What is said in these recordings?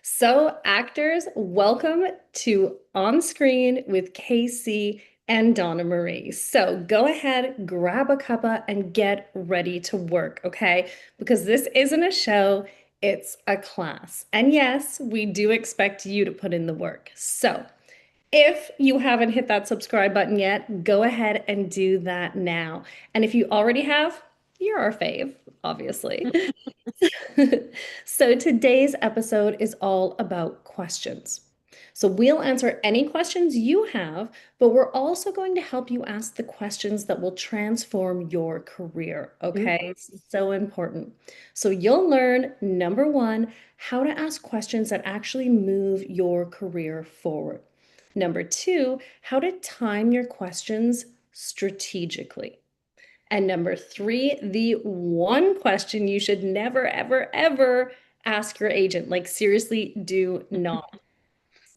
So, actors, welcome to On Screen with Casey and Donna-Marie. So, go ahead, grab a cuppa, and get ready to work, okay? Because this isn't a show, it's a class. And yes, we do expect you to put in the work. So, if you haven't hit that subscribe button yet, go ahead and do that now. And if you already have, you're our fave, obviously. So today's episode is all about questions. So we'll answer any questions you have, but we're also going to help you ask the questions that will transform your career. Mm. Okay, it's so important. So you'll learn number one, how to ask questions that actually move your career forward. Number two, how to time your questions strategically. And number three, the one question you should never, ever, ever ask your agent. Like, seriously, do not.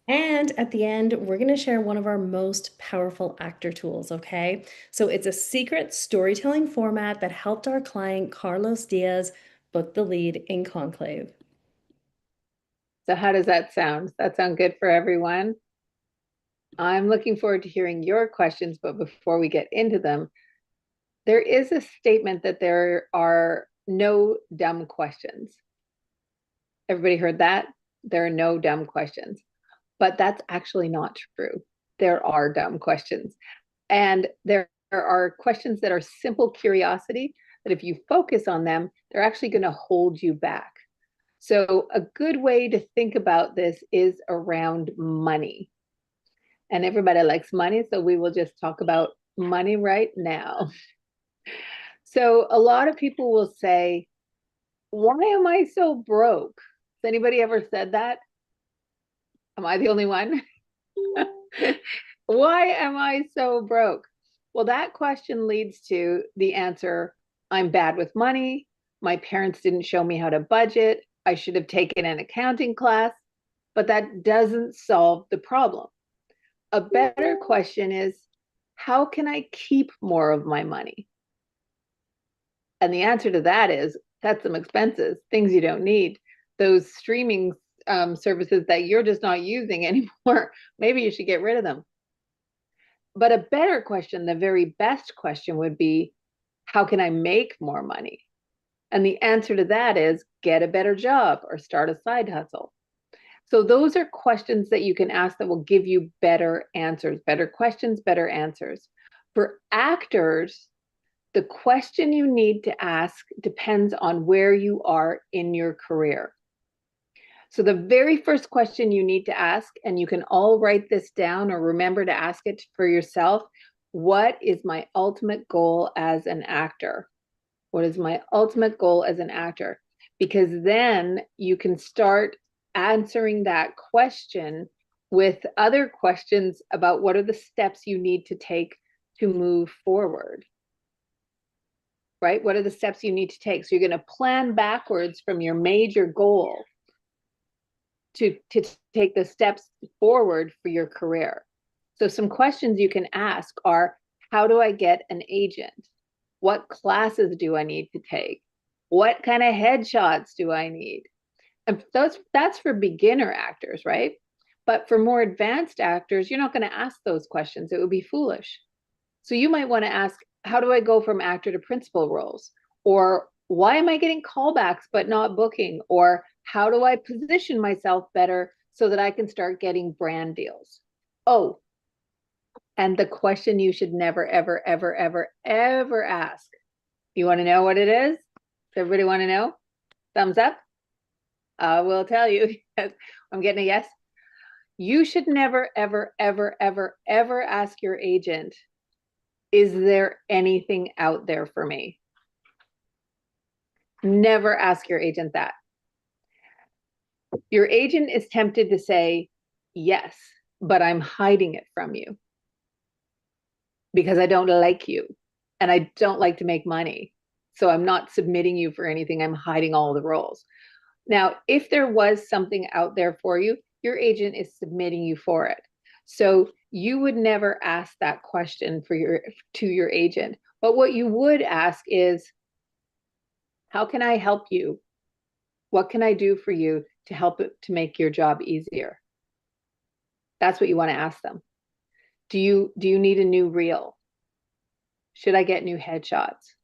And at the end, we're going to share one of our most powerful actor tools, okay? So it's a secret storytelling format that helped our client, Carlos Diaz, book the lead in Conclave. So how does that sound? Does that sound good for everyone? I'm looking forward to hearing your questions, but before we get into them, there is a statement that there are no dumb questions. Everybody heard that? There are no dumb questions. But that's actually not true. There are dumb questions. And there are questions that are simple curiosity that if you focus on them, they're actually going to hold you back. So, a good way to think about this is around money. And everybody likes money, so we will just talk about money right now. So, a lot of people will say, why am I so broke? Has anybody ever said that? Am I the only one? Why am I so broke? Well, that question leads to the answer, I'm bad with money. My parents didn't show me how to budget. I should have taken an accounting class, but that doesn't solve the problem. A better question is, how can I keep more of my money? And the answer to that is cut some expenses, things you don't need. Those streaming services that you're just not using anymore, maybe you should get rid of them. But a better question, the very best question would be, how can I make more money? And the answer to that is get a better job or start a side hustle. So those are questions that you can ask that will give you better answers, better questions, better answers. For actors, the question you need to ask depends on where you are in your career. So the very first question you need to ask, and you can all write this down or remember to ask it for yourself, what is my ultimate goal as an actor? What is my ultimate goal as an actor? Because then you can start answering that question with other questions about what are the steps you need to take to move forward, right? What are the steps you need to take? So you're going to plan backwards from your major goal to take the steps forward for your career. So some questions you can ask are, how do I get an agent? What classes do I need to take? What kind of headshots do I need? And that's for beginner actors, right? But for more advanced actors, you're not going to ask those questions. It would be foolish. So you might want to ask, how do I go from actor to principal roles? Or why am I getting callbacks but not booking? Or how do I position myself better so that I can start getting brand deals? Oh, and the question you should never, ever, ever, ever, ever ask. You want to know what it is? Does everybody want to know? Thumbs up? I will tell you. I'm getting a yes. You should never, ever, ever, ever, ever ask your agent, is there anything out there for me? Never ask your agent that. Your agent is tempted to say, yes, but I'm hiding it from you because I don't like you and I don't like to make money. So I'm not submitting you for anything. I'm hiding all the roles. Now, if there was something out there for you, your agent is submitting you for it. So you would never ask that question to your agent. But what you would ask is, how can I help you? What can I do for you to help it to make your job easier? That's what you want to ask them. Do you need a new reel? Should I get new headshots?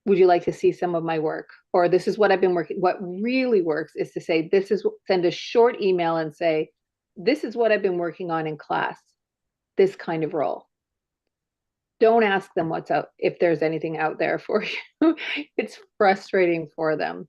Would you like to see some of my work? Or this is what I've been working. What really works is to say, send a short email and say, this is what I've been working on in class, this kind of role. Don't ask them what's out, if there's anything out there for you. It's frustrating for them.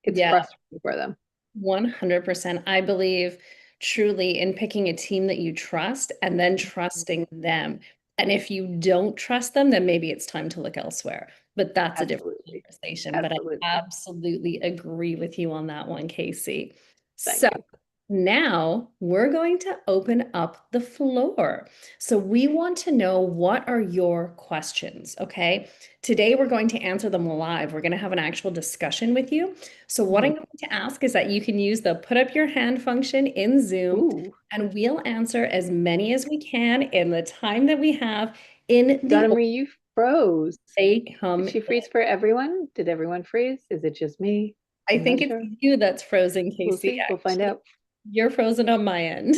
It's Yeah, frustrating for them. 100%. I believe truly in picking a team that you trust and then trusting them. And if you don't trust them, then maybe it's time to look elsewhere. But that's a different Absolutely. conversation. But I Absolutely. absolutely agree with you on that one, Casey. Thank So you. now we're going to open up the floor. So we want to know, what are your questions? Okay. Today we're going to answer them live. We're going to have an actual discussion with you. So what I'm Mhm. going to ask is that you can use the put up your hand function in Zoom, Ooh, and we'll answer as many as we can in the time that we have in the order Donna-Marie, you froze. they Did come in. she freeze for everyone? Did everyone freeze? Is it just me? I I'm not think it's sure. you that's frozen, We'll Casey. see. We'll find Actually, out. you're frozen on my end.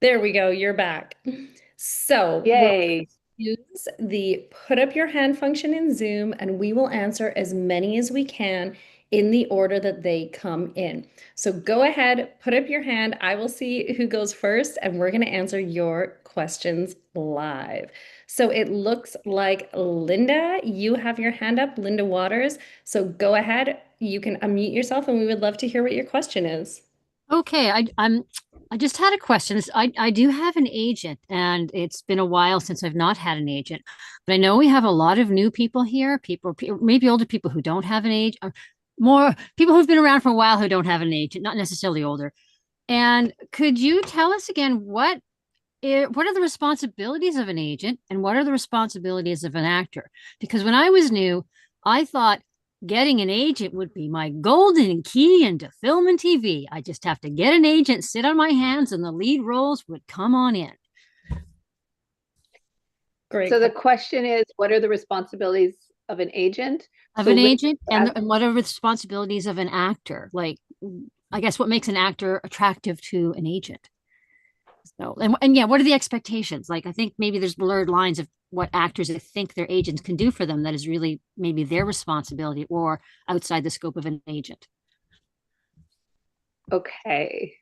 There we go. You're back. So we're Yay. use the put up your hand function in Zoom, and we will answer as many as we can in the order that they come in. So go ahead, put up your hand. I will see who goes first, and we're going to answer your questions live. So it looks like Linda, you have your hand up, Linda Waters. So go ahead, you can unmute yourself, and we would love to hear what your question is. Okay, I just had a question. I do have an agent, and it's been a while since I've not had an agent. But I know we have a lot of new people here, maybe older people who don't have an age, or more people who've been around for a while who don't have an agent, not necessarily older. And could you tell us again what are the responsibilities of an agent and what are the responsibilities of an actor? Because when I was new, I thought getting an agent would be my golden key into film and TV. I just have to get an agent, sit on my hands, and the lead roles would come on in. Great So the question. question is, what are the responsibilities of an agent? Of So an Linda, agent and what are the responsibilities of an actor? Like, I guess what makes an actor attractive to an agent? So, and yeah, what are the expectations? Like, I think maybe there's blurred lines of what actors think their agents can do for them that is really maybe their responsibility or outside the scope of an agent. okay.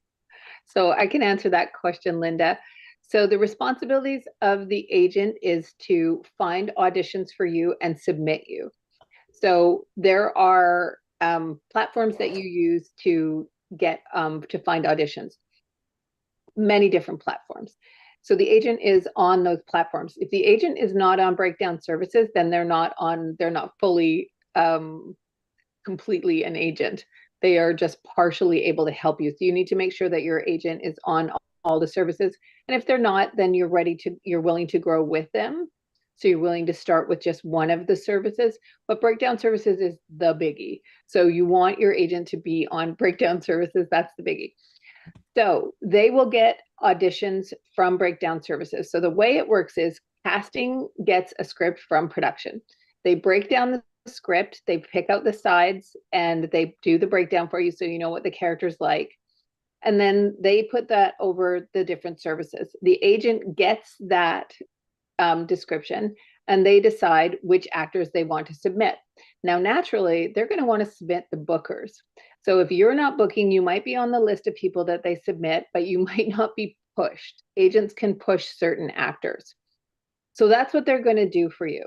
So I can answer that question, Linda. So the responsibilities of the agent is to find auditions for you and submit you. So there are platforms that you use to get to find auditions, many different platforms. So the agent is on those platforms. If the agent is not on breakdown services, then they're not fully completely an agent. They are just partially able to help you. So you need to make sure that your agent is on all the services. And if they're not, then you're willing to grow with them. So you're willing to start with just one of the services. But breakdown services is the biggie. So you want your agent to be on breakdown services. That's the biggie. So they will get auditions from breakdown services. So the way it works is casting gets a script from production. They break down the script, they pick out the sides, and they do the breakdown for you so you know what the character's like. And then they put that over the different services. The agent gets that description and they decide which actors they want to submit. Now, naturally, they're going to want to submit the bookers. So if you're not booking, you might be on the list of people that they submit, but you might not be pushed. Agents can push certain actors. So that's what they're going to do for you.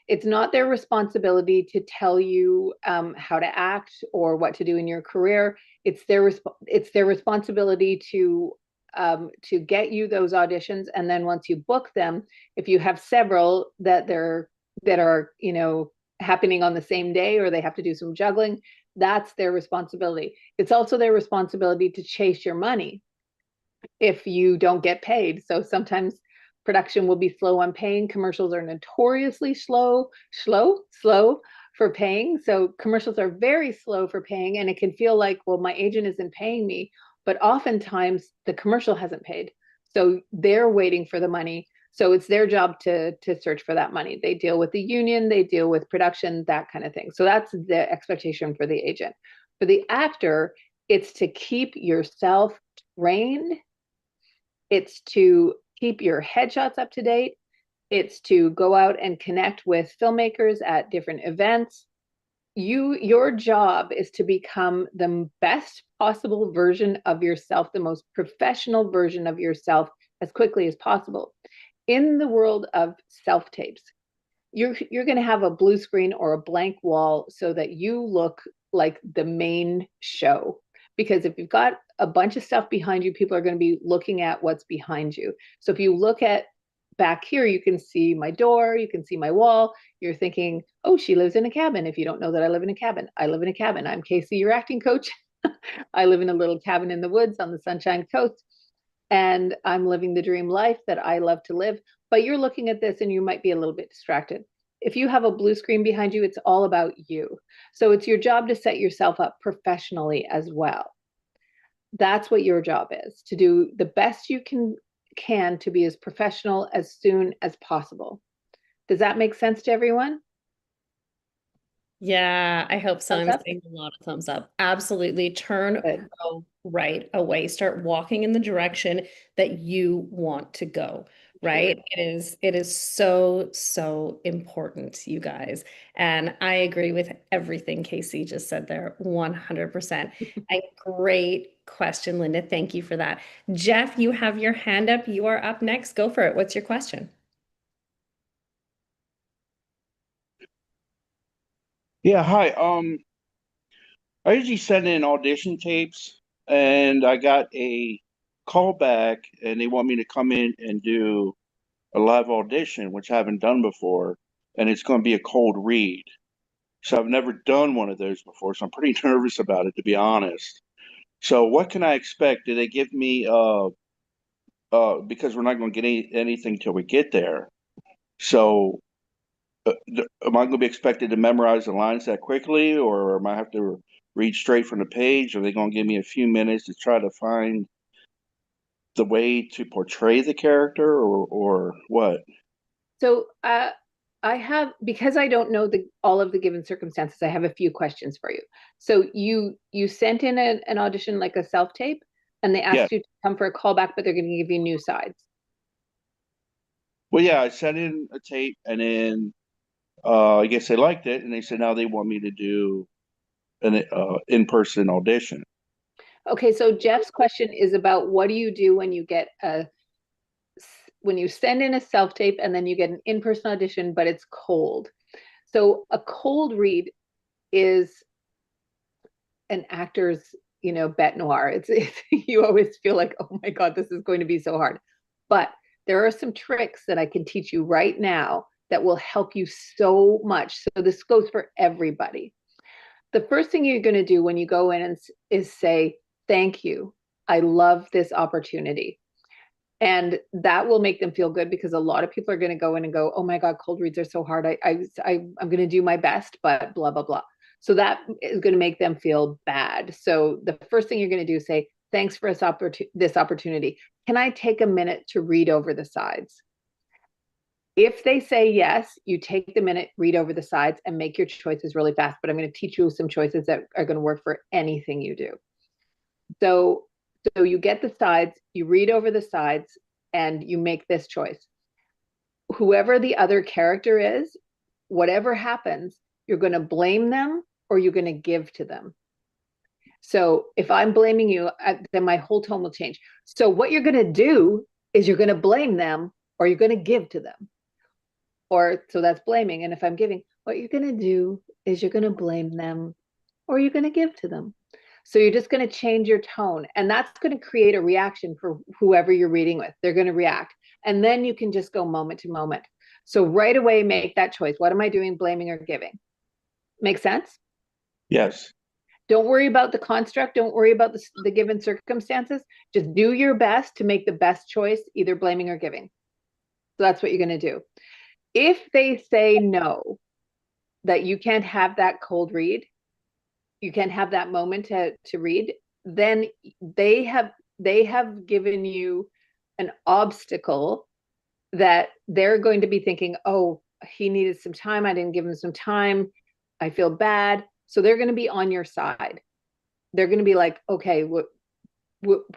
It's not their responsibility to tell you how to act or what to do in your career. It's their responsibility to get you those auditions, and then once you book them, if you have several that are happening on the same day or they have to do some juggling, that's their responsibility. It's also their responsibility to chase your money if you don't get paid. So sometimes production will be slow on paying. Commercials are notoriously slow for paying. So commercials are very slow for paying, and it can feel like, well, my agent isn't paying me, but oftentimes the commercial hasn't paid. So they're waiting for the money. So it's their job to search for that money. They deal with the union, they deal with production, that kind of thing. So that's the expectation for the agent. For the actor, it's to keep yourself trained. It's to keep your headshots up to date. It's to go out and connect with filmmakers at different events. Your job is to become the best possible version of yourself, the most professional version of yourself as quickly as possible. In the world of self tapes, you're going to have a blue screen or a blank wall so that you look like the main show. Because if you've got a bunch of stuff behind you, people are going to be looking at what's behind you. So if you look at back here, you can see my door, you can see my wall. You're thinking, oh, she lives in a cabin. If you don't know that I live in a cabin, I live in a cabin. I'm Casey, your acting coach. I live in a little cabin in the woods on the Sunshine Coast, and I'm living the dream life that I love to live. But you're looking at this and you might be a little bit distracted. If you have a blue screen behind you, it's all about you. So it's your job to set yourself up professionally as well. That's what your job is, to do the best you can to be as professional as soon as possible. Does that make sense to everyone? Yeah, I hope so. Thumbs I'm up? seeing a lot of thumbs up. Absolutely. Turn Good. pro right away. Start walking in the direction that you want to go, right? Sure. It is so, so important, you guys. And I agree with everything Casey just said there, 100%. A great question, Linda. Thank you for that. Jeff, you have your hand up. You are up next. Go for it. What's your question? Yeah, hi. I usually send in audition tapes, and I got a call back, and they want me to come in and do a live audition, which I haven't done before, and it's going to be a cold read. So I've never done one of those before, so I'm pretty nervous about it, to be honest. So what can I expect? Do they give me because we're not going to get anything till we get there. So am I going to be expected to memorize the lines that quickly, or am I have to read straight from the page? Are they going to give me a few minutes to try to find the way to portray the character, or what? So I have, because I don't know all of the given circumstances, I have a few questions for you. So you sent in an audition, like a self tape, and they Yeah. asked you to come for a callback, but they're going to give you new sides. Well, yeah, I sent in a tape, and then I guess they liked it, and they said now they want me to do an in-person audition. Okay, so Jeff's question is about what do you do when when you send in a self tape and then you get an in-person audition, but it's cold. So a cold read is an actor's, bête noire. It's you always feel like, oh my God, this is going to be so hard. But there are some tricks that I can teach you right now that will help you so much. So this goes for everybody. The first thing you're going to do when you go in is say, thank you. I love this opportunity. And that will make them feel good, because a lot of people are going to go in and go, oh my God, cold reads are so hard. I'm going to do my best, but blah, blah, blah. So that is going to make them feel bad. So the first thing you're going to do is say, thanks for this opportunity. Can I take a minute to read over the sides? If they say yes, you take the minute, read over the sides, and make your choices really fast. But I'm going to teach you some choices that are going to work for anything you do. So you get the sides, you read over the sides, and you make this choice. Whoever the other character is, whatever happens, you're going to blame them or you're going to give to them. So if I'm blaming you, then my whole tone will change. So what you're going to do is you're going to blame them or you're going to give to them. So that's blaming. And if I'm giving, what you're going to do is you're going to blame them or you're going to give to them. So you're just going to change your tone, and that's going to create a reaction for whoever you're reading with. They're going to react. And then you can just go moment to moment. So right away, make that choice. What am I doing, blaming or giving? Make sense? Yes. Don't worry about the construct. Don't worry about the given circumstances. Just do your best to make the best choice, either blaming or giving. So that's what you're going to do. If they say no, that you can't have that cold read, you can't have that moment to read, then they have given you an obstacle that they're going to be thinking, oh, he needed some time. I didn't give him some time. I feel bad. So they're going to be on your side. They're going to be like, okay,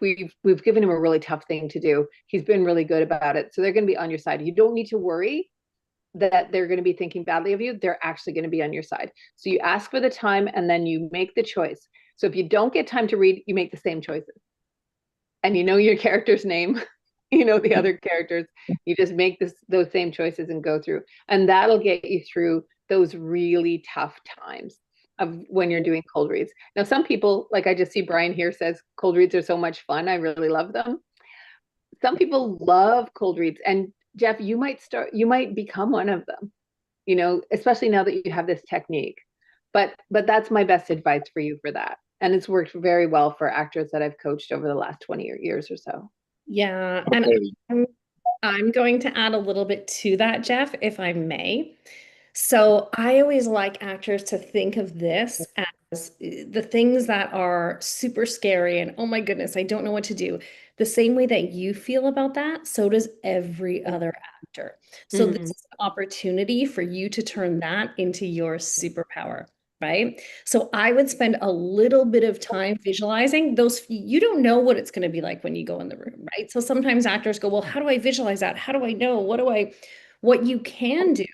we've given him a really tough thing to do. He's been really good about it. So they're going to be on your side. You don't need to worry that they're going to be thinking badly of you. They're actually going to be on your side. So you ask for the time and then you make the choice. So if you don't get time to read, you make the same choices. And you know your character's name, you know the other characters. You just make those same choices and go through. And that'll get you through those really tough times of when you're doing cold reads. Now, some people, like I just see Brian here says, cold reads are so much fun. I really love them. Some people love cold reads. And Jeff, you might become one of them, you know, especially now that you have this technique. But that's my best advice for you for that. And it's worked very well for actors that I've coached over the last 20 years or so. Yeah, and I'm going to add a little bit to that, Jeff, if I may. So I always like actors to think of this as the things that are super scary and oh my goodness, I don't know what to do. The same way that you feel about that, so does every other actor. So this is an opportunity for you to turn that into your superpower. Right. So I would spend a little bit of time visualizing those. You don't know what it's going to be like when you go in the room. Right. So sometimes actors go, well, how do I visualize that? How do I know? What you can do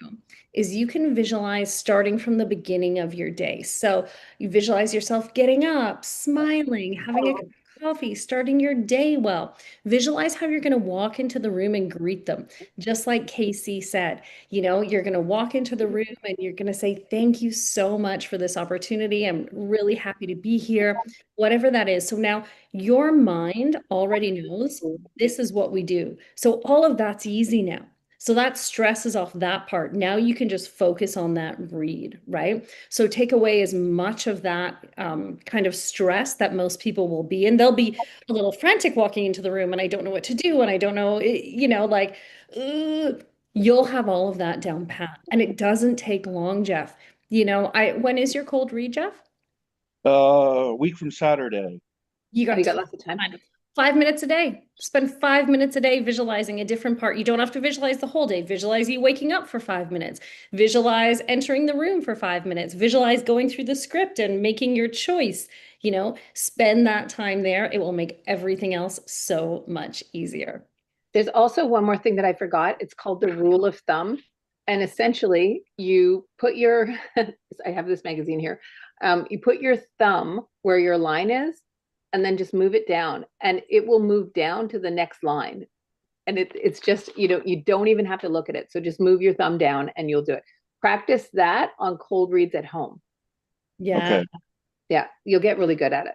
is you can visualize starting from the beginning of your day. So you visualize yourself getting up, smiling, having a cup of coffee, starting your day well. Visualize how you're going to walk into the room and greet them. Just like Casey said, you know, you're going to walk into the room and you're going to say, thank you so much for this opportunity. I'm really happy to be here, whatever that is. So now your mind already knows this is what we do. So all of that's easy now. So that stresses off that part. Now you can just focus on that read, right? So take away as much of that kind of stress that most people will be, and they'll be a little frantic walking into the room, and I don't know what to do, and I don't know, you know, like, you'll have all of that down pat, and it doesn't take long, Jeff. You know, when is your cold read, Jeff? A week from Saturday. You Have got you got lots of time? 5 minutes a day. Spend 5 minutes a day visualizing a different part. You don't have to visualize the whole day. Visualize you waking up for 5 minutes. Visualize entering the room for 5 minutes. Visualize going through the script and making your choice. You know, spend that time there. It will make everything else so much easier. There's also one more thing that I forgot. It's called the rule of thumb. And essentially, you put your, I have this magazine here. You put your thumb where your line is, and then just move it down, and it will move down to the next line. And it's just, you don't even have to look at it. So just move your thumb down and you'll do it. Practice that on cold reads at home. Yeah. Okay. Yeah, you'll get really good at it.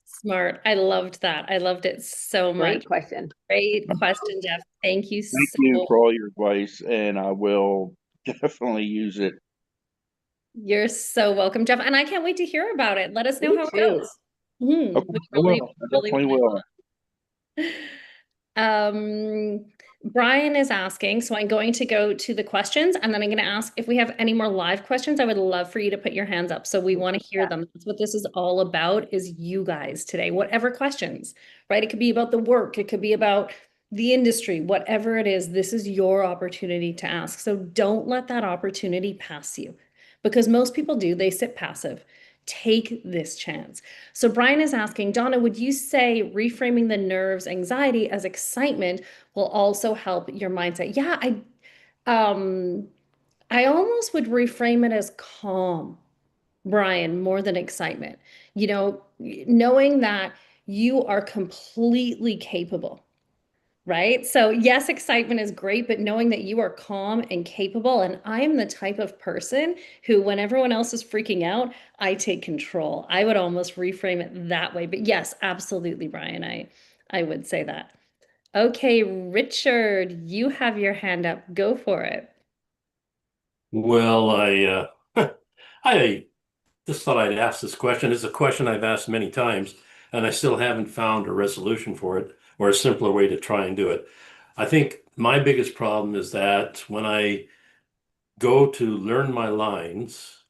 Smart. I loved that. I loved it so Great much. question. Great question, Jeff. Thank you Thank you so. for all your advice, and I will definitely use it. You're so welcome, Jeff. And I can't wait to hear about it. Let us know Me how it too. goes. We Okay, I really, will. I really, definitely really will. Um, Brian is asking, so I'm going to go to the questions and then I'm going to ask if we have any more live questions. I would love for you to put your hands up. So we want to hear them. That's what this is all about, is you guys today, whatever questions, right? It could be about the work. It could be about the industry, whatever it is, this is your opportunity to ask. So don't let that opportunity pass you, because most people do. They sit passive. Take this chance. So Brian is asking, Donna, would you say reframing the nerves, anxiety as excitement will also help your mindset? Yeah, I almost would reframe it as calm, Brian, more than excitement. You know, knowing that you are completely capable, right? So yes, excitement is great, but knowing that you are calm and capable, and I am the type of person who, when everyone else is freaking out, I take control. I would almost reframe it that way. But yes, absolutely, Brian, I would say that. Okay, Richard, you have your hand up. Go for it. Well, I just thought I'd ask this question. It's a question I've asked many times, and I still haven't found a resolution for it or a simpler way to try and do it. I think my biggest problem is that when I go to learn my lines,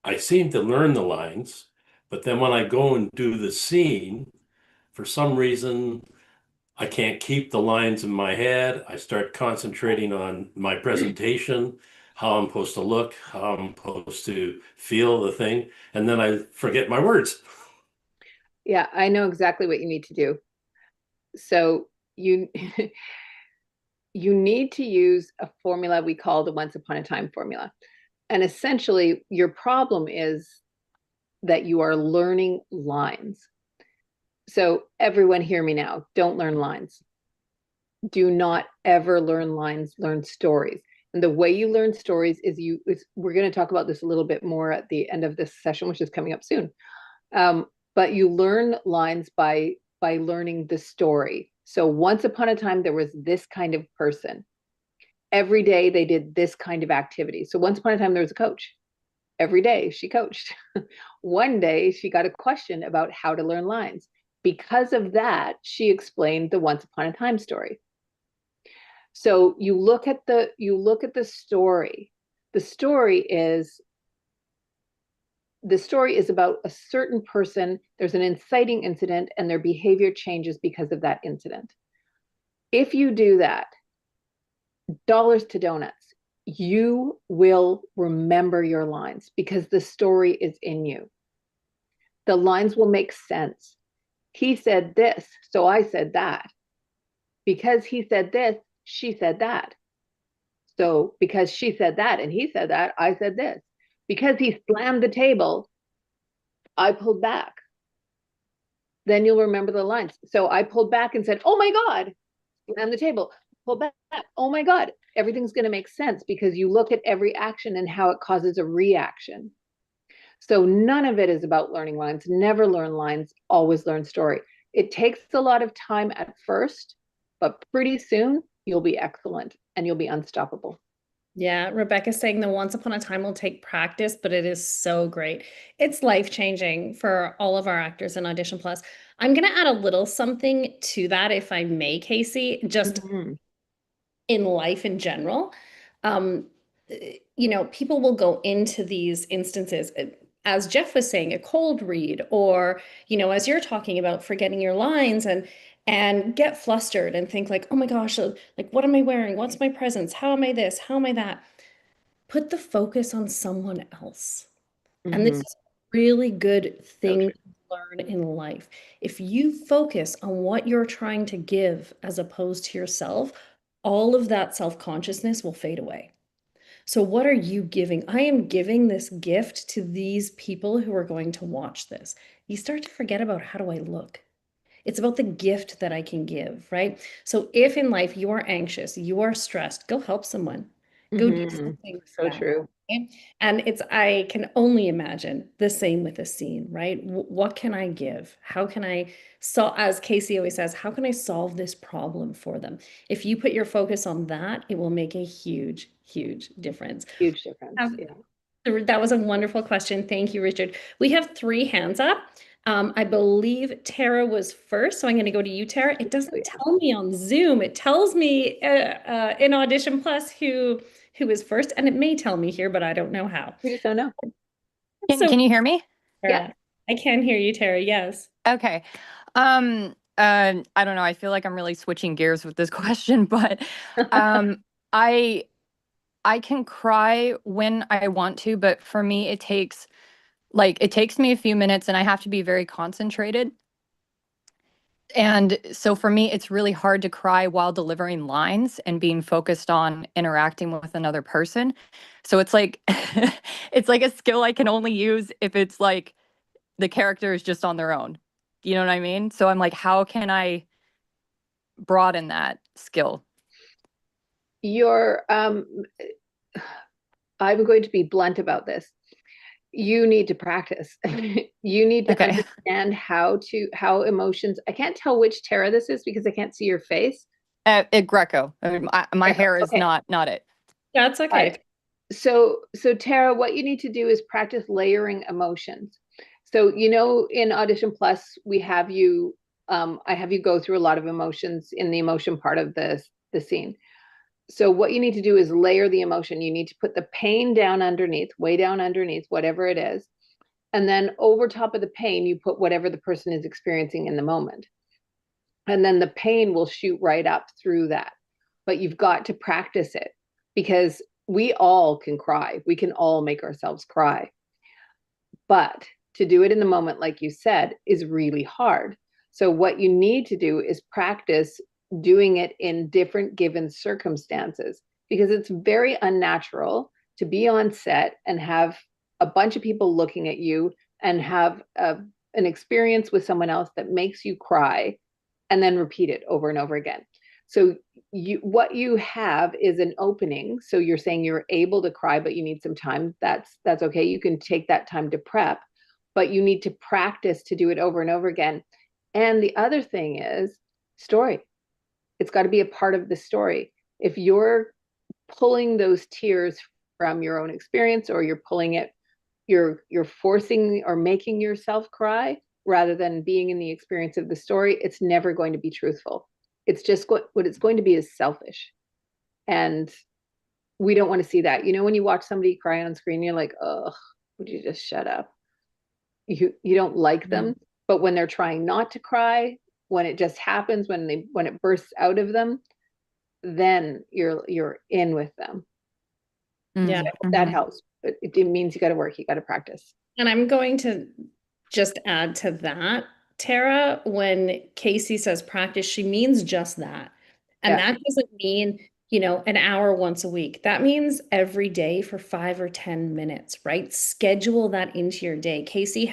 I seem to learn the lines, but then when I go and do the scene, for some reason, I can't keep the lines in my head. I start concentrating on my presentation, how I'm supposed to look, how I'm supposed to feel the thing, and then I forget my words. Yeah, I know exactly what you need to do. So you you need to use a formula we call the once upon a time formula. And essentially, your problem is that you are learning lines. So everyone hear me now. Don't learn lines. Do not ever learn lines, learn stories. And the way you learn stories is we're going to talk about this a little bit more at the end of this session, which is coming up soon. But you learn lines by learning the story. So once upon a time, there was this kind of person. Every day they did this kind of activity. So once upon a time, there was a coach. Every day she coached. One day she got a question about how to learn lines. Because of that, she explained the once upon a time story. So you look at the story. The story is about a certain person. There's an inciting incident and their behavior changes because of that incident. If you do that, dollars to donuts, you will remember your lines because the story is in you. The lines will make sense. He said this, so I said that. Because he said this, she said that. So because she said that and he said that, I said this. Because he slammed the table, I pulled back. Then you'll remember the lines. So I pulled back and said, oh my God, slam the table, pull back. Oh my God, everything's going to make sense because you look at every action and how it causes a reaction. So none of it is about learning lines. Never learn lines, always learn story. It takes a lot of time at first, but pretty soon you'll be excellent and you'll be unstoppable. Yeah, Rebecca's saying the once upon a time will take practice, but it is so great. It's life-changing for all of our actors in Audition Plus. I'm going to add a little something to that, if I may, Casey, just in life in general. Um, people will go into these instances, as Jeff was saying, a cold read, or, as you're talking about forgetting your lines and get flustered and think like, oh my gosh, like, what am I wearing? What's my presence? How am I this? How am I that? Put the focus on someone else. And this is a really good thing to learn in life. If you focus on what you're trying to give as opposed to yourself, all of that self-consciousness will fade away. So what are you giving? I am giving this gift to these people who are going to watch this. You start to forget about how do I look? It's about the gift that I can give, right? So if in life you are anxious, you are stressed, go help someone. Go do something with So that. true. Okay? And I can only imagine the same with a scene, right? What can I give? How can I, so as Casey always says, how can I solve this problem for them? If you put your focus on that, it will make a huge, huge difference. Huge difference. Yeah. That was a wonderful question. Thank you, Richard. We have 3 hands up. I believe Tara was first, so I'm going to go to you, Tara. It doesn't tell me on Zoom. It tells me in Audition Plus who is first, and it may tell me here, but I don't know how. We just don't know. Can you hear me? Tara, I can hear you, Tara. Yes. Okay. I don't know. I feel like I'm really switching gears with this question, but I can cry when I want to, but for me it takes me a few minutes and I have to be very concentrated. And so for me, it's really hard to cry while delivering lines and being focused on interacting with another person. So it's like it's like a skill I can only use if it's like the character is just on their own. You know what I mean? So I'm like, how can I broaden that skill? I'm going to be blunt about this. You need to practice. You need to understand how emotions. I can't tell which Tara this is because I can't see your face. Greco. I mean, my hair is not it. That's okay. So Tara, what you need to do is practice layering emotions. So in Audition Plus, we have you. I have you go through a lot of emotions in the emotion part of the scene. So what you need to do is layer the emotion. You need to put the pain down underneath, way down underneath, whatever it is. And then over top of the pain, you put whatever the person is experiencing in the moment. And then the pain will shoot right up through that. But you've got to practice it, because we all can cry. We can all make ourselves cry. But to do it in the moment, like you said, is really hard. So what you need to do is practice doing it in different given circumstances, because it's very unnatural to be on set and have a bunch of people looking at you and have an experience with someone else that makes you cry, and then repeat it over and over again. So what you have is an opening. So you're saying you're able to cry, but you need some time. That's okay. You can take that time to prep, but you need to practice to do it over and over again. And the other thing is story. It's got to be a part of the story. If you're pulling those tears from your own experience, or you're pulling it, you're forcing or making yourself cry rather than being in the experience of the story, it's never going to be truthful. It's just what it's going to be is selfish. And we don't want to see that. You know, when you watch somebody cry on screen, you're like, oh, would you just shut up? You don't like them. But when they're trying not to cry, when it just happens, when it bursts out of them, then you're in with them. Yeah. So that helps. But it means you got to work, you got to practice. And I'm going to just add to that, Tara, when Casey says practice, she means just that. And Yeah. that doesn't mean, an hour once a week. That means every day for 5 or 10 minutes, right? Schedule that into your day. Casey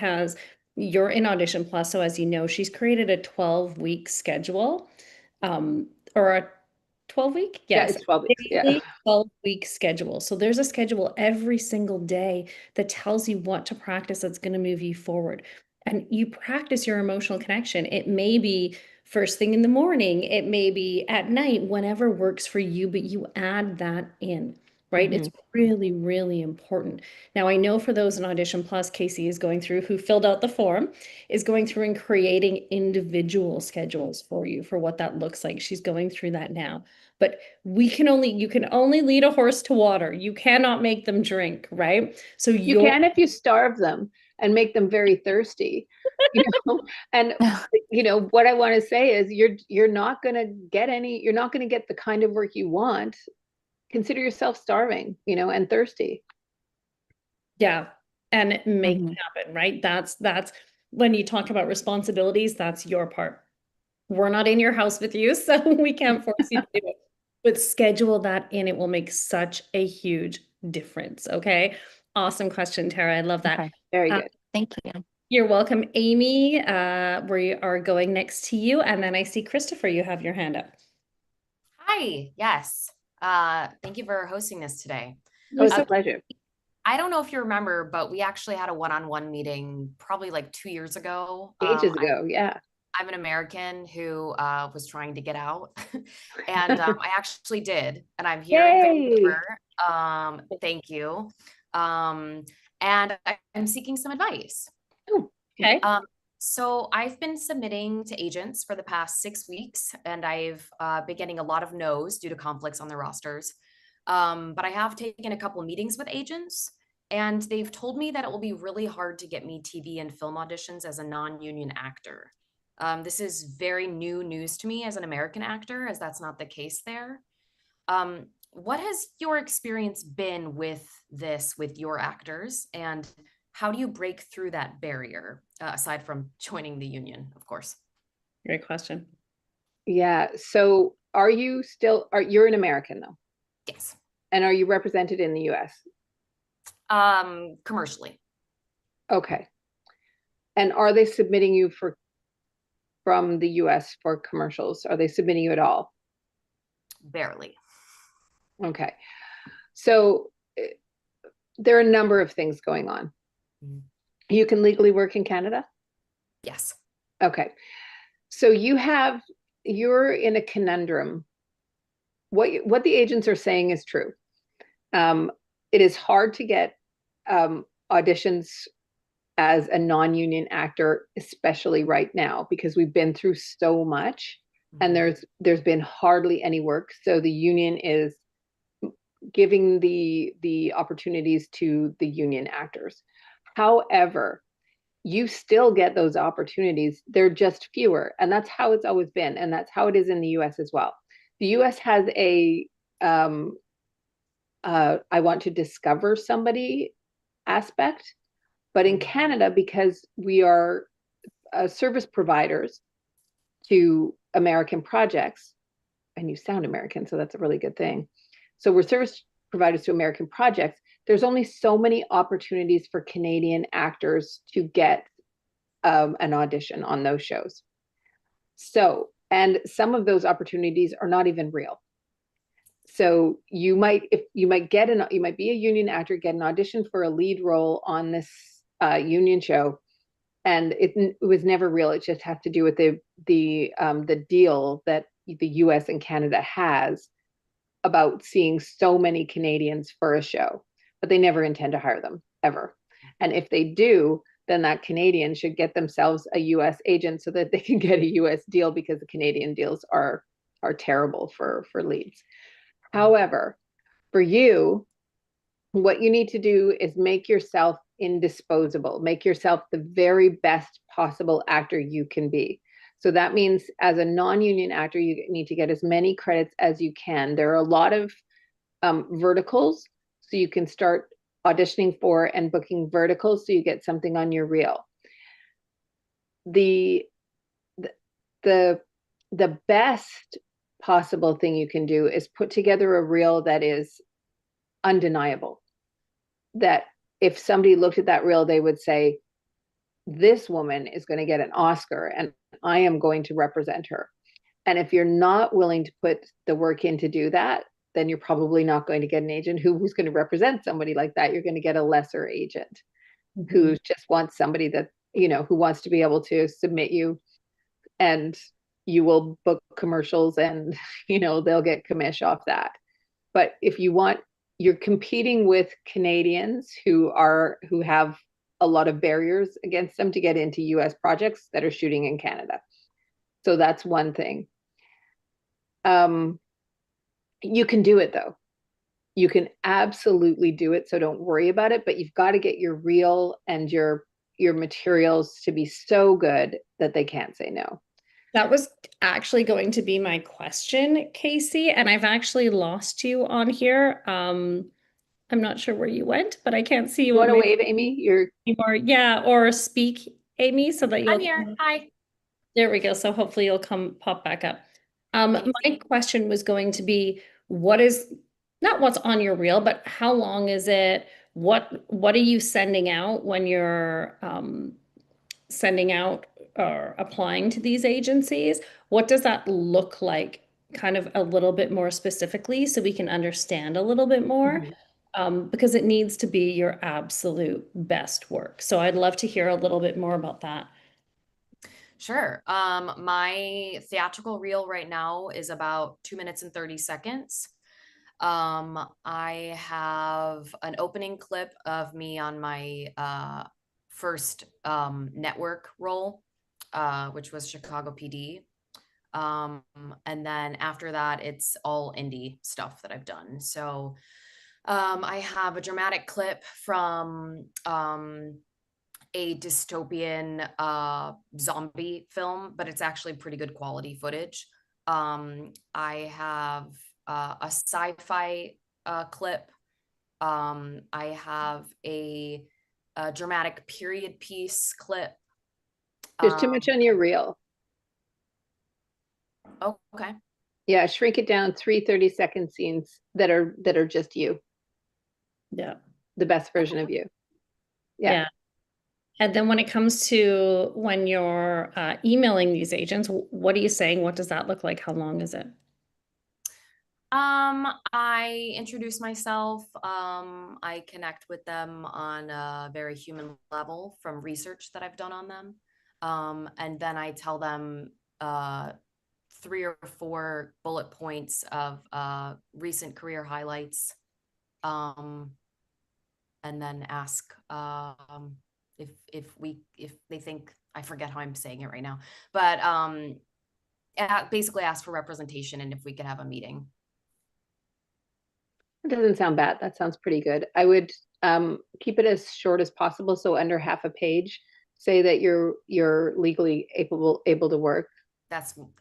you're in Audition Plus, so as you know, she's created a 12-week schedule, or a 12-week? Yeah, Yes. it's 12 weeks. Yeah. Daily 12-week schedule. So there's a schedule every single day that tells you what to practice that's going to move you forward. And you practice your emotional connection. It may be first thing in the morning, it may be at night, whenever works for you, but you add that in, right? It's really, really important. Now, I know for those in Audition Plus, Casey is going through, who filled out the form, is going through and creating individual schedules for you for what that looks like. She's going through that now. But you can only lead a horse to water. You cannot make them drink, right? So you can if you starve them and make them very thirsty, and what I want to say is you're not going to get the kind of work you want. Consider yourself starving, and thirsty. Yeah. And make it happen, right? That's when you talk about responsibilities, that's your part. We're not in your house with you, so we can't force you to do it. But schedule that in. It will make such a huge difference. Okay. Awesome question, Tara. I love that. Okay. Very good. Thank you. You're welcome, Amy. We are going next to you. And then I see Christopher, you have your hand up. Hi. Yes. Thank you for hosting this today. Oh, it's a pleasure. I don't know if you remember, but we actually had a one-on-one meeting probably like 2 years ago. Ages ago. Yeah. I'm an American who was trying to get out, and I actually did, and I'm here in Vancouver. Thank you. And I'm seeking some advice. Oh, okay. So I've been submitting to agents for the past 6 weeks, and I've been getting a lot of no's due to conflicts on their rosters. But I have taken a couple meetings with agents, and they've told me that it will be really hard to get me TV and film auditions as a non-union actor. This is very new news to me as an American actor, as that's not the case there. What has your experience been with this, with your actors, and how do you break through that barrier, aside from joining the union, of course? Great question. Yeah. So you're an American though? Yes. And are you represented in the US? Commercially. Okay. And are they submitting you from the US for commercials? Are they submitting you at all? Barely. Okay. So there are a number of things going on. You can legally work in Canada? Yes. Okay. So you're in a conundrum. What the agents are saying is true. It is hard to get auditions as a non-union actor, especially right now, because we've been through so much, and there's been hardly any work. So the union is giving the opportunities to the union actors. However, you still get those opportunities. They're just fewer. And that's how it's always been. And that's how it is in the US as well. The US has a I want to discover somebody aspect. But in Canada, because we are service providers to American projects, and you sound American, so that's a really good thing. So we're service providers to American projects. There's only so many opportunities for Canadian actors to get an audition on those shows. So, and some of those opportunities are not even real. So you might be a union actor, get an audition for a lead role on this union show, and it was never real. It just has to do with the deal that the US and Canada has about seeing so many Canadians for a show, but they never intend to hire them ever. And if they do, then that Canadian should get themselves a US agent so that they can get a US deal, because the Canadian deals are terrible for leads. However, for you, what you need to do is make yourself indisposable, make yourself the very best possible actor you can be. So that means as a non-union actor, you need to get as many credits as you can. There are a lot of verticals, so you can start auditioning for and booking verticals so you get something on your reel. The best possible thing you can do is put together a reel that is undeniable. That if somebody looked at that reel, they would say, this woman is going to get an Oscar and I am going to represent her. And if you're not willing to put the work in to do that, then you're probably not going to get an agent who's going to represent somebody like that. You're going to get a lesser agent who just wants somebody that, who wants to be able to submit you, and you will book commercials and, they'll get commish off that. But if you're competing with Canadians who have a lot of barriers against them to get into US projects that are shooting in Canada. So that's one thing. You can do it though. You can absolutely do it. So don't worry about it, but you've got to get your reel and your materials to be so good that they can't say no. That was actually going to be my question, Casey, and I've actually lost you on here. I'm not sure where you went, but I can't see you. You want to wave, Amy? Or speak, Amy, so that you'll. I'm here. Hi. There we go. So hopefully you'll pop back up. My question was going to be, not what's on your reel, but how long is it? What are you sending out when you're sending out or applying to these agencies? What does that look like, kind of a little bit more specifically, so we can understand a little bit more? Because it needs to be your absolute best work. So I'd love to hear a little bit more about that. Sure. My theatrical reel right now is about 2 minutes and 30 seconds. I have an opening clip of me on my first network role, which was Chicago PD. And then after that, it's all indie stuff that I've done. So I have a dramatic clip from a dystopian zombie film, but it's actually pretty good quality footage. I have a sci-fi clip. I have a dramatic period piece clip. There's too much on your reel. Oh, okay. Yeah, shrink it down, 3 30-second scenes that are just you. Yeah. The best version of you. Yeah. And then when it comes to when you're emailing these agents, what are you saying? What does that look like? How long is it? I introduce myself. I connect with them on a very human level from research that I've done on them. And then I tell them 3 or 4 bullet points of recent career highlights. And then ask if they think, I forget how I'm saying it right now, but basically ask for representation and if we could have a meeting. It doesn't sound bad. That sounds pretty good. I would keep it as short as possible, so under half a page, say that you're legally able to work.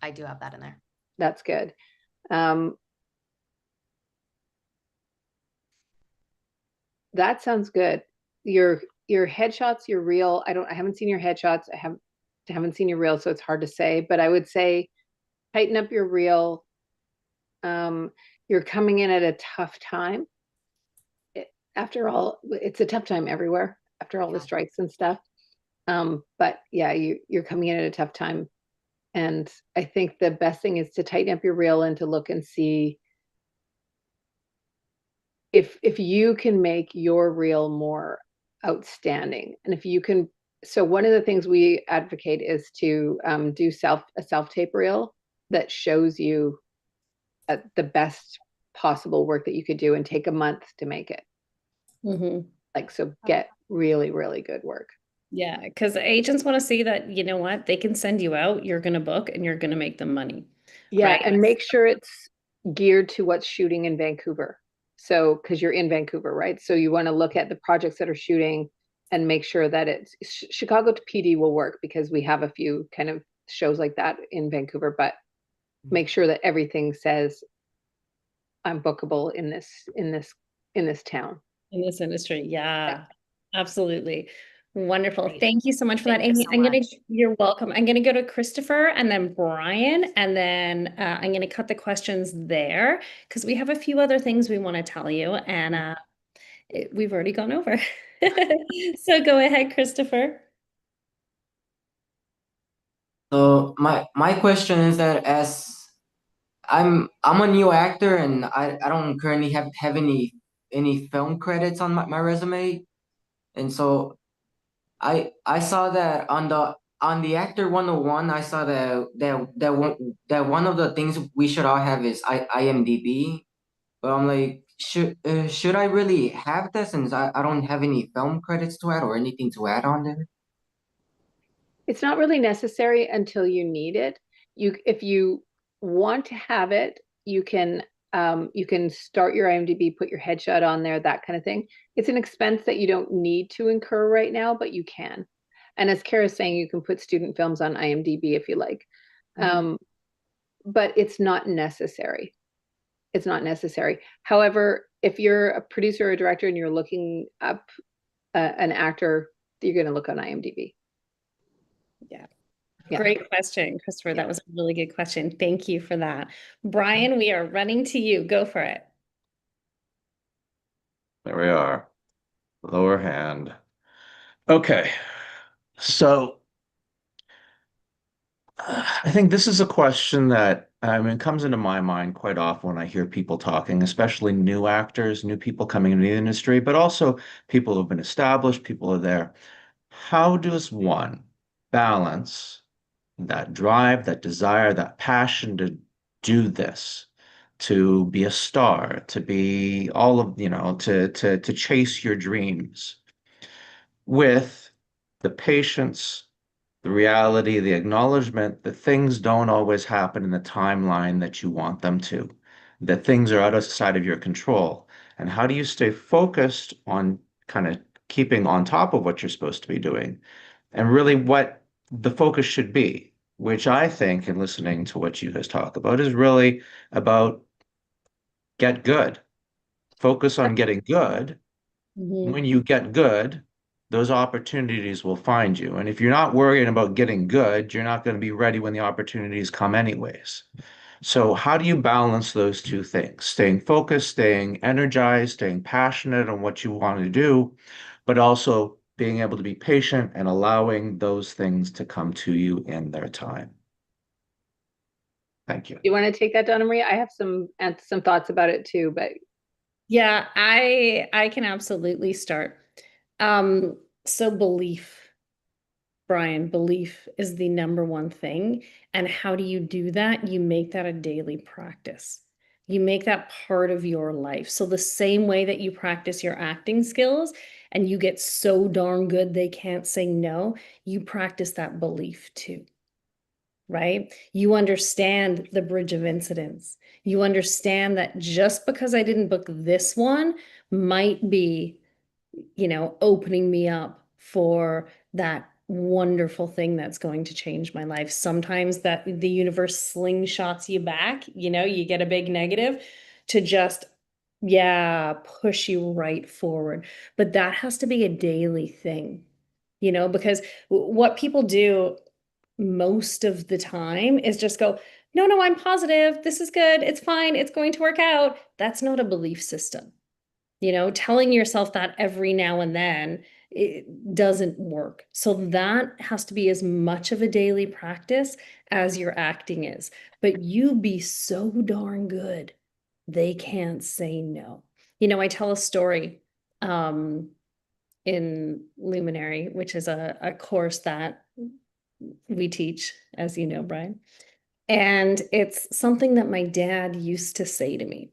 I do have that in there. That's good. That sounds good. Your headshots, your reel. I haven't seen your headshots. I haven't seen your reel, so it's hard to say. But I would say tighten up your reel. You're coming in at a tough time. After all, it's a tough time everywhere after all the strikes and stuff. But yeah, you're coming in at a tough time. And I think the best thing is to tighten up your reel and to look and see if you can make your reel more outstanding. And if you can, so one of the things we advocate is to do a self tape reel that shows you the best possible work that you could do and take a month to make it. Like, so get really, really good work. Yeah, because agents want to see that, you know what, they can send you out, you're going to book, and you're going to make them money. Yeah, right? and make sure it's geared to what's shooting in Vancouver. So, because you're in Vancouver, right? So you want to look at the projects that are shooting and make sure that it's Chicago to PD will work because we have a few kind of shows like that in Vancouver, but make sure that everything says I'm bookable in this town. In this industry. Yeah, absolutely. Wonderful. Great. Thank you so much for Thank that, you Amy. so much. You're welcome. I'm gonna go to Christopher and then Brian, and then I'm gonna cut the questions there because we have a few other things we want to tell you, and we've already gone over. So go ahead, Christopher. So my question is that as I'm a new actor and I don't currently have any film credits on my resume. And so I saw that on the Actor 101, I saw that one of the things we should all have is IMDb. But I'm like, should I really have this since I don't have any film credits to add or anything to add on there? It's not really necessary until you need it. If you want to have it, you can start your IMDb, put your headshot on there, that kind of thing. It's an expense that you don't need to incur right now, but you can. And as Kara's saying, you can put student films on IMDb if you like. But it's not necessary. It's not necessary. However, if you're a producer or a director and you're looking up an actor, you're going to look on IMDb. Yeah. Yeah. Great question, Christopher. Yeah. That was a really good question. Thank you for that. Brian, we are running to you. Go for it. There we are. Lower hand. Okay. So I think this is a question that comes into my mind quite often when I hear people talking, especially new actors, new people coming into the industry, but also people who've been established, people are there. How does one balance that drive, that desire, that passion to do this, to be a star, to be all of, to chase your dreams with the patience, the reality, the acknowledgement that things don't always happen in the timeline that you want them to, that things are outside of your control. And how do you stay focused on kind of keeping on top of what you're supposed to be doing and really what the focus should be, which I think, in listening to what you guys talk about, is really about get good. Focus on getting good. When you get good, those opportunities will find you. And if you're not worrying about getting good, you're not going to be ready when the opportunities come anyways. So how do you balance those two things? Staying focused, staying energized, staying passionate on what you want to do, but also being able to be patient and allowing those things to come to you in their time. Thank you. You want to take that, Donna-Marie? I have some thoughts about it too, but Yeah, I can absolutely start. So belief, Brian, belief is the number one thing. And how do you do that? You make that a daily practice. You make that part of your life. So the same way that you practice your acting skills and you get so darn good they can't say no, you practice that belief too. Right? You understand the bridge of incidents. You understand that just because I didn't book this one might be, opening me up for that wonderful thing that's going to change my life. Sometimes that the universe slingshots you back, you get a big negative to just, yeah, push you right forward. But that has to be a daily thing, because what people do most of the time is just go, no, no, I'm positive. This is good. It's fine. It's going to work out. That's not a belief system. Telling yourself that every now and then, it doesn't work. So that has to be as much of a daily practice as your acting is. But you be so darn good, they can't say no. I tell a story in Luminary, which is a course that we teach, as you know, Brian. And it's something that my dad used to say to me.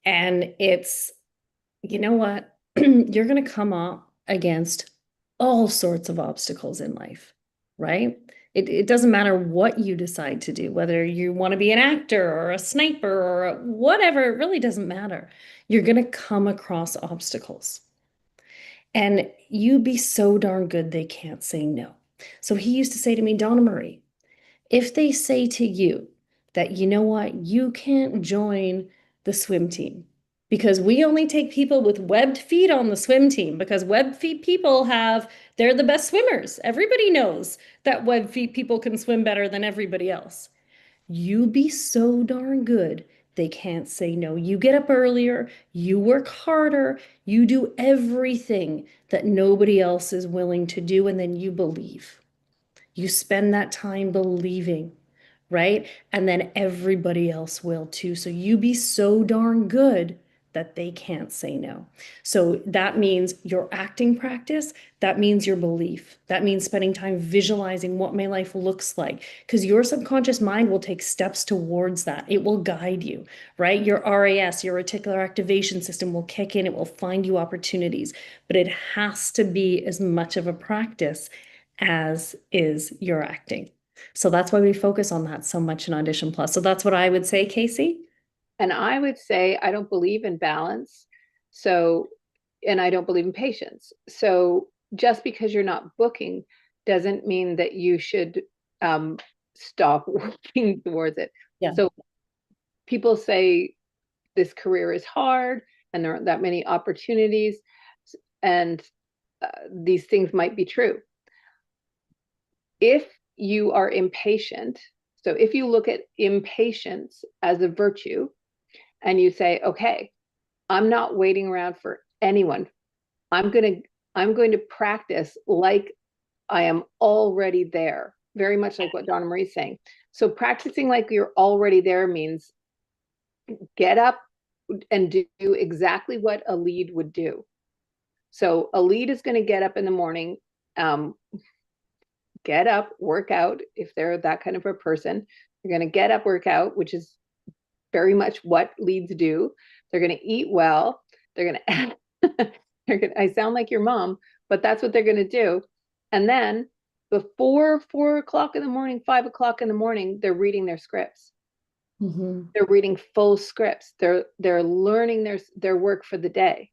And it's, you know what? You're going to come up against all sorts of obstacles in life, right? It doesn't matter what you decide to do, whether you want to be an actor or a sniper or whatever, it really doesn't matter. You're going to come across obstacles. And you be so darn good they can't say no. So he used to say to me, Donna-Marie, if they say to you that, you know what, you can't join the swim team because we only take people with webbed feet on the swim team because webbed feet people they're the best swimmers. Everybody knows that webbed feet people can swim better than everybody else. You be so darn good, they can't say no. You get up earlier, you work harder, you do everything that nobody else is willing to do, and then you believe. You spend that time believing, right? And then everybody else will too. So you be so darn good that they can't say no. So that means your acting practice, that means your belief. That means spending time visualizing what my life looks like because your subconscious mind will take steps towards that. It will guide you, right? Your RAS, your reticular activation system will kick in. It will find you opportunities, but it has to be as much of a practice as is your acting. So that's why we focus on that so much in Audition Plus. So that's what I would say, Casey. And I would say I don't believe in balance. So, and I don't believe in patience. So just because you're not booking doesn't mean that you should stop working towards it. Yeah. So people say this career is hard and there aren't that many opportunities, and these things might be true. If you are impatient, so if you look at impatience as a virtue and you say, okay, I'm not waiting around for anyone. I'm going to practice like I am already there, very much like what Donna Marie's saying. So practicing like you're already there means get up and do exactly what a lead would do. So a lead is going to get up in the morning, get up, work out. If they're that kind of a person, they're going to get up, work out, which is very much what leads do. They're going to eat well. They're going to, I sound like your mom, but that's what they're going to do. And then before 4 o'clock in the morning, 5 o'clock in the morning, they're reading their scripts. Mm-hmm. They're reading full scripts. They're learning their work for the day.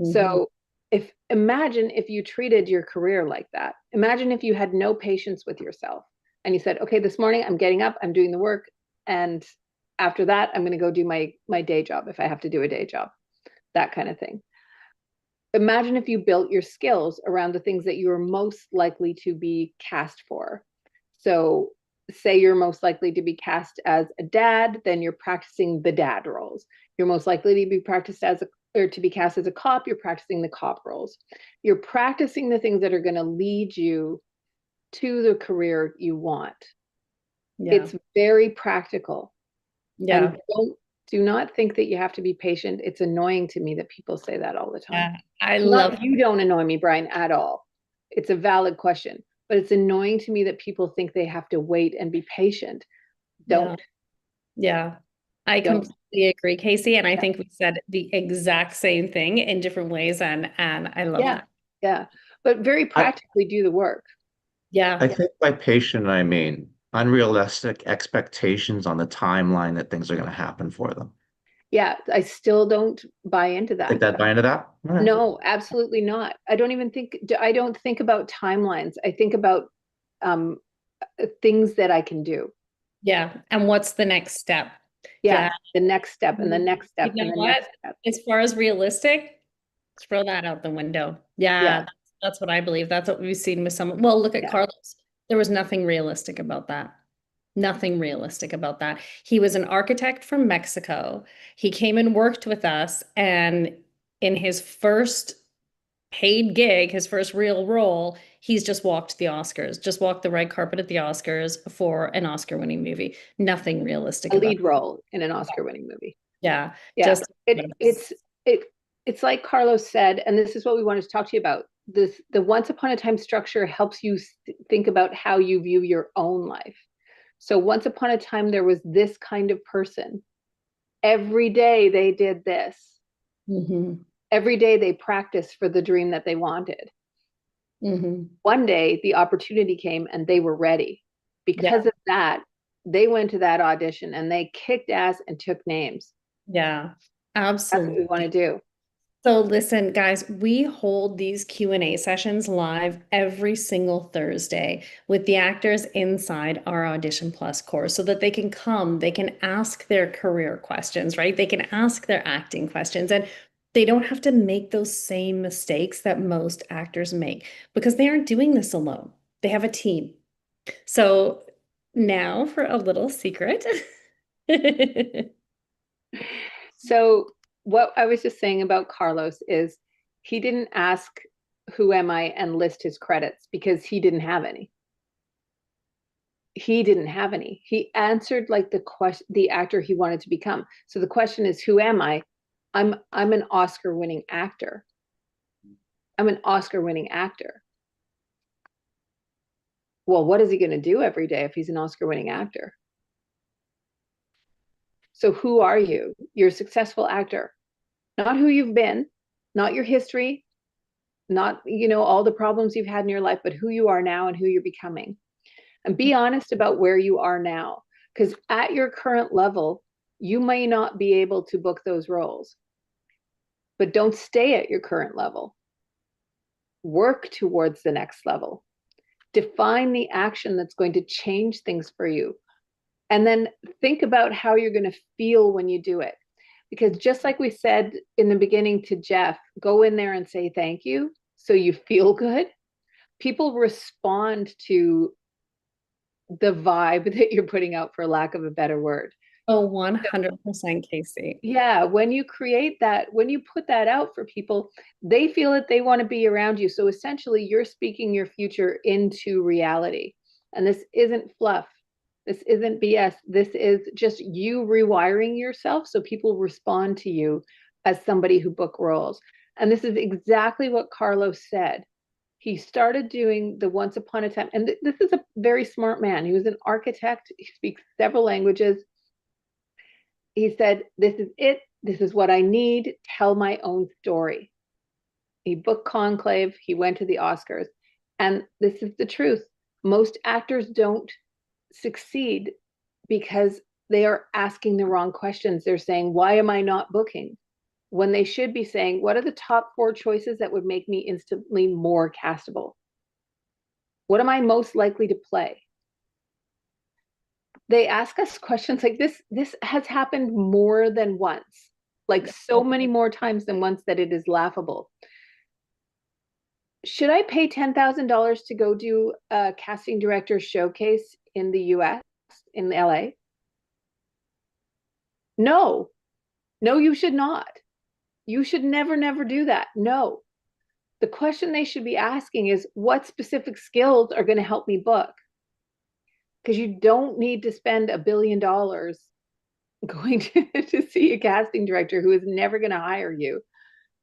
Mm-hmm. So imagine if you treated your career like that. Imagine if you had no patience with yourself and you said, okay, this morning I'm getting up, I'm doing the work, and after that, I'm going to go do my day job if I have to do a day job, that kind of thing. Imagine if you built your skills around the things that you are most likely to be cast for. So say you're most likely to be cast as a dad, then you're practicing the dad roles. You're most likely to be to be cast as a cop, you're practicing the cop roles. You're practicing the things that are going to lead you to the career you want. Yeah. It's very practical. Yeah. And do not think that you have to be patient. It's annoying to me that people say that all the time. Yeah, I love you. Don't annoy me, Brian, at all. It's a valid question, but it's annoying to me that people think they have to wait and be patient. Don't. Yeah. I completely agree, Casey. And I think we said the exact same thing in different ways. And I love that. Yeah. But very practically do the work. Yeah. I think by patient, I mean unrealistic expectations on the timeline that things are going to happen for them. Yeah, I still don't buy into Like that. that, buy into that? All right. No, absolutely not. I don't think about timelines. I think about things that I can do. Yeah. And what's the next step? Yeah, the next step and the next You step know and the what? next step. As far as realistic, throw that out the window. Yeah, Yeah. that's what I believe. That's what we've seen with some. Well, look at Yeah. Carlos. There was nothing realistic about that. Nothing realistic about that. He was an architect from Mexico. He came and worked with us, and in his first paid gig, his first real role, he's just walked the Oscars, just walked the red carpet at the Oscars for an Oscar-winning movie. Nothing realistic A about lead role in an Oscar-winning movie. Yeah, Yeah, just it's like Carlos said, and this is what we wanted to talk to you about. The once upon a time structure helps you think about how you view your own life. So once upon a time, there was this kind of person. Every day they did this. Mhm. Every day they practiced for the dream that they wanted. Mhm. One day the opportunity came and they were ready. Because Yeah. of that, they went to that audition and they kicked ass and took names. Yeah, That's what we want to absolutely. do. So listen, guys, we hold these Q&A sessions live every single Thursday with the actors inside our Audition Plus course so that they can come, they can ask their career questions, right? They can ask their acting questions, and they don't have to make those same mistakes that most actors make because they aren't doing this alone. They have a team. So now for a little secret. So what I was just saying about Carlos is he didn't ask who am I and list his credits because he didn't have any. He didn't have any. He answered like the actor he wanted to become. So the question is, who am I? I'm an Oscar-winning actor. I'm an Oscar-winning actor. Well, what is he going to do every day if he's an Oscar-winning actor? So who are you? You're a successful actor. Not who you've been, not your history, not all the problems you've had in your life, but who you are now and who you're becoming. And be honest about where you are now, because at your current level, you may not be able to book those roles, but don't stay at your current level. Work towards the next level. Define the action that's going to change things for you. And then think about how you're going to feel when you do it. Because just like we said in the beginning to Jeff, go in there and say thank you so you feel good. People respond to the vibe that you're putting out, for lack of a better word. Oh, 100% Casey. Yeah, when you create that, when you put that out for people, they feel that they want to be around you. So essentially, you're speaking your future into reality. And this isn't fluff. This isn't BS. This is just you rewiring yourself so people respond to you as somebody who book roles. And this is exactly what Carlos said. He started doing the once upon a time, and this is a very smart man. He was an architect. He speaks several languages. He said, this is it. This is what I need. Tell my own story. He booked Conclave. He went to the Oscars. And this is the truth. Most actors don't succeed because they are asking the wrong questions. They're saying, why am I not booking? When they should be saying, what are the top 4 choices that would make me instantly more castable? What am I most likely to play? They ask us questions like this has happened more than once, like so many more times than once that it is laughable. Should I pay $10,000 to go do a casting director showcase in the US, in LA? No, you should not. You should never do that. No. The question they should be asking is, what specific skills are going to help me book? Because you don't need to spend $1 billion going to see a casting director who is never going to hire you.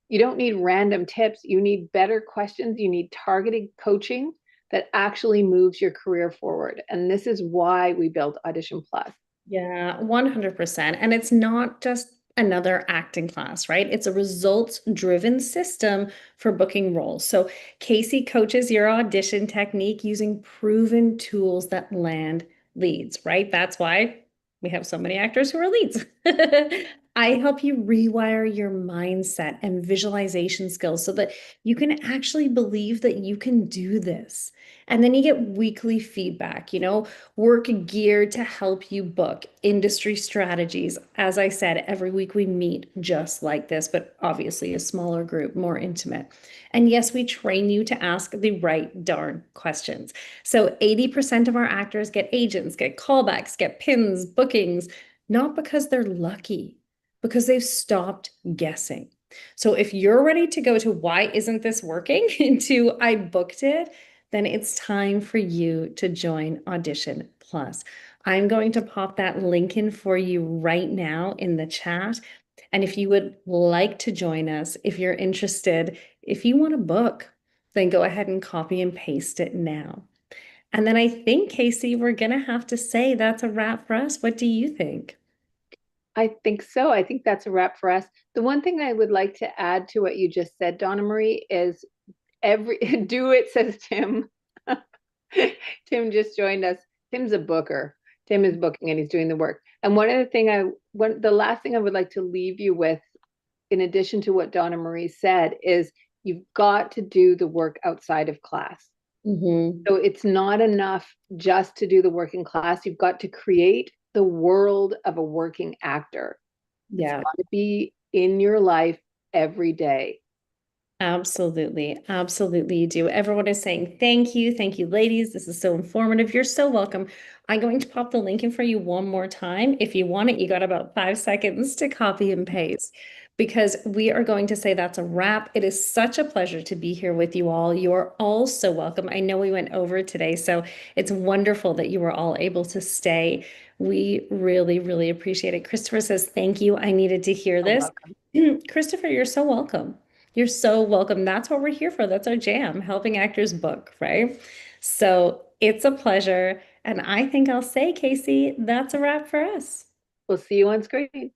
You don't need random tips. You need better questions. You need targeted coaching that actually moves your career forward. And this is why we built Audition Plus. Yeah, 100%. And it's not just another acting class, right? It's a results-driven system for booking roles. So Casey coaches your audition technique using proven tools that land leads, right? That's why we have so many actors who are leads. I help you rewire your mindset and visualization skills so that you can actually believe that you can do this. And then you get weekly feedback, work geared to help you book industry strategies. As I said, every week we meet just like this, but obviously a smaller group, more intimate. And yes, we train you to ask the right darn questions. So 80% of our actors get agents, get callbacks, get pins, bookings, not because they're lucky, because they've stopped guessing. So if you're ready to go to why isn't this working into I booked it, then it's time for you to join Audition Plus. I'm going to pop that link in for you right now in the chat. And if you would like to join us, if you're interested, if you want to book, then go ahead and copy and paste it now. And then I think, Casey, we're going to have to say that's a wrap for us. What do you think? I think so. I think that's a wrap for us. The one thing I would like to add to what you just said, Donna-Marie, is do it, says Tim. Tim just joined us. Tim's a booker. Tim is booking and he's doing the work. And the last thing I would like to leave you with, in addition to what Donna-Marie said, is you've got to do the work outside of class. So it's not enough just to do the work in class. You've got to create the world of a working actor. Yeah. It's got to be in your life every day. Absolutely. Absolutely, you do. Everyone is saying thank you. Thank you, ladies. This is so informative. You're so welcome. I'm going to pop the link in for you one more time. If you want it, you got about 5 seconds to copy and paste because we are going to say that's a wrap. It is such a pleasure to be here with you all. You are all so welcome. I know we went over today, so it's wonderful that you were all able to stay. We really, really appreciate it. Christopher says, thank you. I needed to hear this. Christopher, you're so welcome. You're so welcome. That's what we're here for. That's our jam, helping actors book, right? So it's a pleasure. And I think I'll say, Casey, that's a wrap for us. We'll see you on screen.